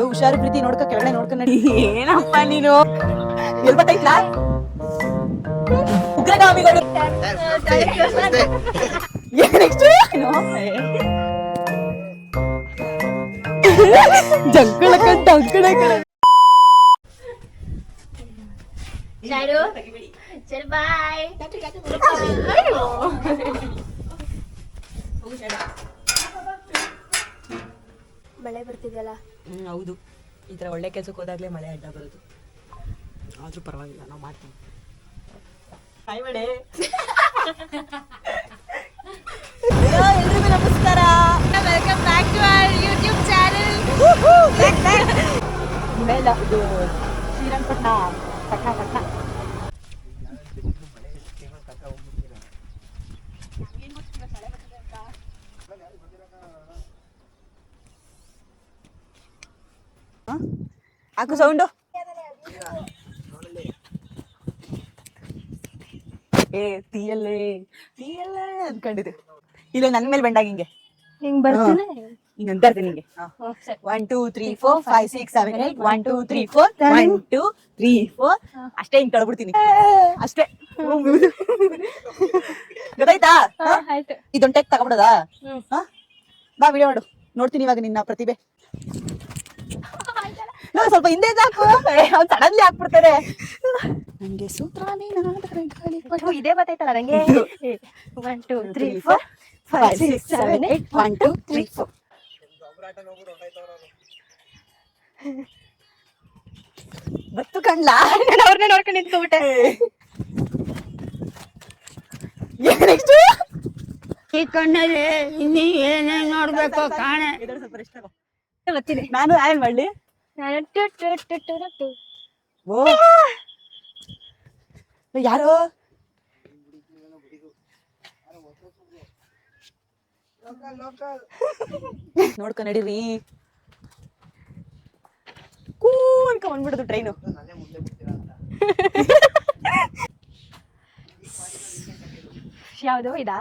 ಹುಷಾರು ಪ್ರೀತಿ ನೋಡ್ಕ ಕೆಳಗಡೆ ನೋಡ್ಕೊಂಡ್ ನಡಿ. ಏನಪ್ಪ ನೀನು ಎಲ್ ಬತ್ತೈತ್ಲಾ ಉಗ್ರಗಾಮಿಗಳು ಜಂಕಳ ಜಂಕಳ ಚಲ್ ಬಾಯ್. ಮಳೆ ಬರ್ತಿದೆಯಲ್ಲ. ಹೌದು, ಈ ತರ ಒಳ್ಳೆ ಕೆಲ್ಸಕ್ಕೆ ಹೋದಾಗ್ಲೇ ಮಳೆ ಅಡ್ಡ ಬರೋದು. ಆದ್ರೂ ಪರವಾಗಿಲ್ಲ, ನಾವು ಮಾಡ್ತೀವಿ. ಎಲ್ರಿಗೂ ನಮಸ್ಕಾರ, welcome back to our YouTube channel. ಇದು ಶ್ರೀರಂಗಪಟ್ಟಣ ಪಟ್ನ. ಹಾಕು ಸೌಂಡು. ತೀಯಲ್ಲೇ ಅನ್ಕೊಂಡಿದ್ದೆ. ಇಲ್ಲ ನನ್ ಮೇಲೆ ಬಂಡಾಗ ಹಿಂಗೆ ಹಿಂಗ್ ಬರ್ತಾನೆ ಹಿಂಗೆ ಅಂತ ಇರ್ತೀನಿ ಹಿಂಗೆ. 1 2 3 4 5 6 7 8 1 2 3 4 1 2 3 4 ಅಷ್ಟೇ ಹಿಂಗ್ ಕಳ್ಬಿಡ್ತೀನಿ ಅಷ್ಟೇ. ಗೊತ್ತಾಯ್ತಾ? ಆಯ್ತು. ಇದೊಂದು ಟೆಕ್ ತಗೊಬಿಡೋದಾ? ಬಾ ವಿಡಿಯೋ ಮಾಡು, ನೋಡ್ತೀನಿ ಇವಾಗ ನಿನ್ನ ಪ್ರತಿಭೆ. ಸ್ವಲ್ಪ ಹಿಂದೆ ಸಾಕು, ಅವ್ನು ಸಡನ್ಲಿ ಹಾಕ್ಬಿಡ್ತಾರೆ. ನಂಗೆ ಸೂತ್ರ ಇದೇ ಗೊತ್ತಾಯ್ತಲ್ಲ ನಂಗೆ. 1 2 3 4 5 6 7 8 1 2 3 4 ಬತ್ತು ಕಣ್ಲಾ. ನಾನು ಅವ್ರನ್ನೇ ನೋಡ್ಕೊಂಡು ನಿಂತ್ಕೊಬಿಟ್ಟೆ. ನೆಕ್ಸ್ಟ್ ಈ ಕಣ್ಣಲ್ಲಿ ಇನ್ನೀ ಏನೇನ್ ನೋಡ್ಬೇಕು ಕಾಣೆ. ಬರ್ತೀನಿ ನಾನು ಆಯಲ್ ಮಾಡ್ಲಿ. ಓ ಯಾರು ನೋಡ್ಕೊಂಡ್ ನಡೀರಿ. ಕೂನ್ಕ ಬಂದ್ಬಿಡುದು ಟ್ರೈನು. ಯಾವ್ದು ಇದಾ?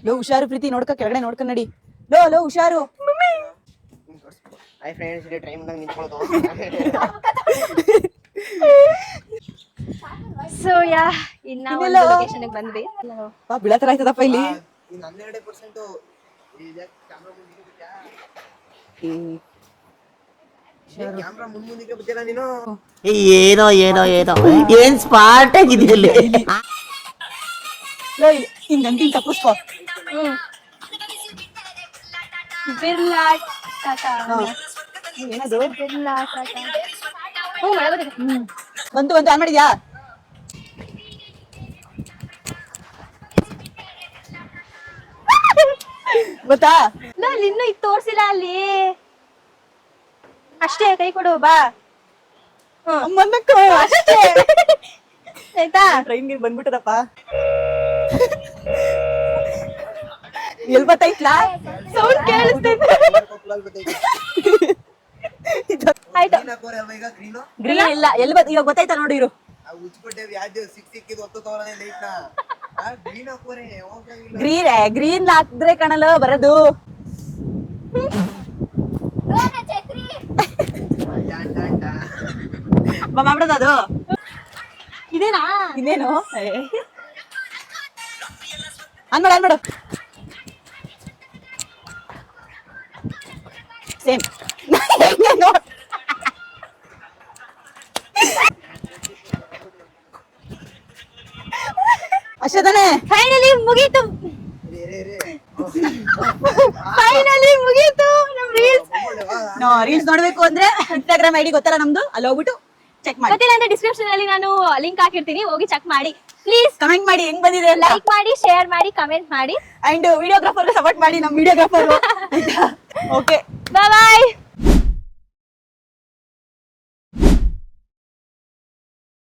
ಲೋ ಹುಷಾರು ಪ್ರೀತಿ, ನೋಡ್ಕ ಕೆಳಗಡೆ ನೋಡ್ಕೊಂಡ್ ನಡಿ. ಲೋ ಹುಷಾರು. ಹಾಯ್ ಫ್ರೆಂಡ್ಸ್, ಇಲ್ಲಿ ಟ್ರೈನ್ ನಾಗ ನಿಂತ್ಕೊಳ್ಳೋದು. ಸೊ ಯಾ ಇನ್ನ ಒಂದು ಲೊಕೇಶನ್ ಗೆ ಬಂದ್ವಿ. ಬಾ ಬೀಳತರ ಆಯ್ತದಪ್ಪ ಇಲ್ಲಿ. ಇನ್ನು 12% ಇದೆ ಕ್ಯಾಮೆರಾ ಮುಂದೆ ಬಿಟ್ಯಾ? ಕ್ಯಾಮೆರಾ ಮುಂದೆ ಬಿಟ್ಟಿಲ್ಲ ನೀನು. ಏನೋ ಏನ್ ಸ್ಪಾರ್ಟ್ ಆಗಿದೆಯಲ್ಲಿ. ಲೋ ಹಿಂಗ್ ನಂದಿನ್ ತಪ್ಪಿಸ್ಕೋ. ಬಿರ್ಲಾ ಟಾಟಾ. ಏನದು? ಬಿರ್ಲಾ ಟಾಟಾ. ಮಳೆ ಬಂದಿದೆ. ಬಂತು ಆನ್ ಮಾಡಿದ್ಯಾ? ಗೊತ್ತಾ? ನಾನು ಇನ್ನೂ ಇದು ತೋರ್ಸಿಲ್ಲ ಅಲ್ಲಿ. ಅಷ್ಟೇ, ಕೈ ಕೊಡು ಬಾ. ಅಷ್ಟೇ ಆಯ್ತಾ? ಟ್ರೈನ್ಗೆ ಬಂದ್ಬಿಟ್ಟದಪ್ಪ. ಎಲ್ ಬತ್ತೈತ್ಲಾ ಸೌಂಡ್ ಕೇಳಿಸ್ತೈತೆ. ಆಯ್ತು. ಗ್ರೀನ್ ಇಲ್ಲ, ಎಲ್ಲಿ ಇವಾಗ ಗೊತ್ತಾಯ್ತಾ ನೋಡಿ. ಇರು ಗ್ರೀನ್ ಹಾಕಿದ್ರೆ ಕಣಲ್ಲ ಬರೋದು. ಮಾಡ್ಬಿಡೋದು ಅದು. ಇದೇನಾ? ಇನ್ನೇನು ಅನ್ಮಾಡು ಸೇಮ್. ಅಷ್ಟೇ ತಾನೆ? ಫೈನಲಿ ಮುಗೀತು. ನಮ್ ರೀಲ್ಸ್ ನೋಡ್ಬೇಕು ಅಂದ್ರೆ ಇನ್ಸ್ಟಾಗ್ರಾಮ್ ಐಡಿ ಗೊತ್ತಲ್ಲ ನಮ್ದು, ಅಲ್ಲಿ ಹೋಗ್ಬಿಟ್ಟು ಚೆಕ್ ಮಾಡಿ. ಗೊತ್ತಿಲ್ಲ ಅಂದ್ರೆ ಡಿಸ್ಕ್ರಿಪ್ಷನ್ ಅಲ್ಲಿ ನಾನು ಲಿಂಕ್ ಹಾಕಿರ್ತೀನಿ, ಹೋಗಿ ಚೆಕ್ ಮಾಡಿ ಪ್ಲೀಸ್. ಕಮೆಂಟ್ ಮಾಡಿ ಹೆಂಗ್ ಬಂದಿದೆ ಎಲ್ಲ. ಲೈಕ್ ಮಾಡಿ, ಶೇರ್ ಮಾಡಿ, ಕಮೆಂಟ್ ಮಾಡಿ, ಅಂಡ್ ವಿಡಿಯೋಗ್ರಾಫರ್ ಸಪೋರ್ಟ್ ಮಾಡಿ, ನಮ್ ವಿಡಿಯೋಗ್ರಾಫರ್. ಓಕೆ, ಬಾಯ್ ಬಾಯ್.